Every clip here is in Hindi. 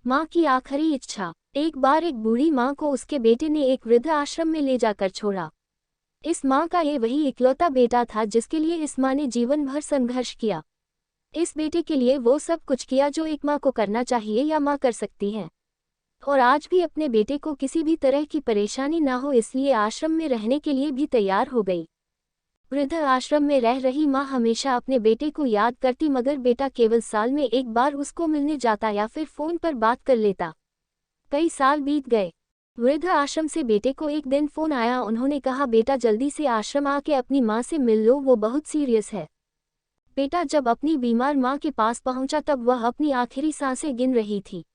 माँ की आखिरी इच्छा। एक बार एक बूढ़ी माँ को उसके बेटे ने एक वृद्ध आश्रम में ले जाकर छोड़ा। इस माँ का ये वही इकलौता बेटा था जिसके लिए इस माँ ने जीवन भर संघर्ष किया। इस बेटे के लिए वो सब कुछ किया जो एक माँ को करना चाहिए या माँ कर सकती है। और आज भी अपने बेटे को किसी भी तरह की परेशानी ना हो इसलिए आश्रम में रहने के लिए भी तैयार हो गई। वृद्ध आश्रम में रह रही माँ हमेशा अपने बेटे को याद करती मगर बेटा केवल साल में एक बार उसको मिलने जाता या फिर फोन पर बात कर लेता। कई साल बीत गए। वृद्ध आश्रम से बेटे को एक दिन फोन आया। उन्होंने कहा, बेटा जल्दी से आश्रम आके अपनी माँ से मिल लो, वो बहुत सीरियस है। बेटा जब अपनी बीमार माँ के पास पहुंचा तब वह अपनी आखिरी सांसें गिन रही थी।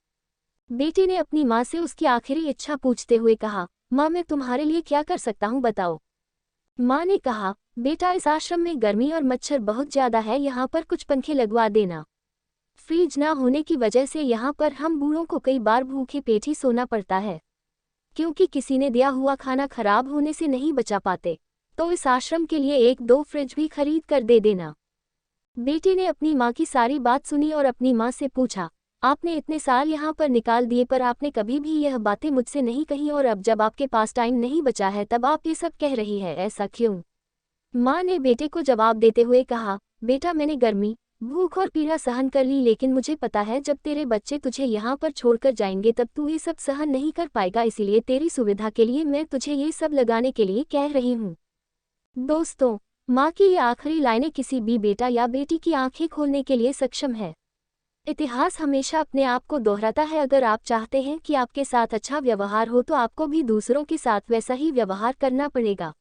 बेटे ने अपनी माँ से उसकी आखिरी इच्छा पूछते हुए कहा, माँ मैं तुम्हारे लिए क्या कर सकता हूँ बताओ। माँ ने कहा, बेटा इस आश्रम में गर्मी और मच्छर बहुत ज्यादा है, यहाँ पर कुछ पंखे लगवा देना। फ्रिज ना होने की वजह से यहाँ पर हम बूढ़ों को कई बार भूखे पेट ही सोना पड़ता है, क्योंकि किसी ने दिया हुआ खाना खराब होने से नहीं बचा पाते। तो इस आश्रम के लिए एक दो फ्रिज भी खरीद कर दे देना। बेटे ने अपनी माँ की सारी बात सुनी और अपनी माँ से पूछा, आपने इतने साल यहाँ पर निकाल दिए पर आपने कभी भी यह बातें मुझसे नहीं कही और अब जब आपके पास टाइम नहीं बचा है तब आप ये सब कह रही है, ऐसा क्यों? माँ ने बेटे को जवाब देते हुए कहा, बेटा मैंने गर्मी, भूख और पीड़ा सहन कर ली, लेकिन मुझे पता है जब तेरे बच्चे तुझे यहाँ पर छोड़कर जाएंगे तब तू ये सब सहन नहीं कर पाएगा, इसीलिए तेरी सुविधा के लिए मैं तुझे ये सब लगाने के लिए कह रही हूँ। दोस्तों, माँ की ये आखिरी लाइनें किसी भी बेटा या बेटी की आंखें खोलने के लिए सक्षम है। इतिहास हमेशा अपने आप को दोहराता है। अगर आप चाहते हैं कि आपके साथ अच्छा व्यवहार हो तो आपको भी दूसरों के साथ वैसा ही व्यवहार करना पड़ेगा।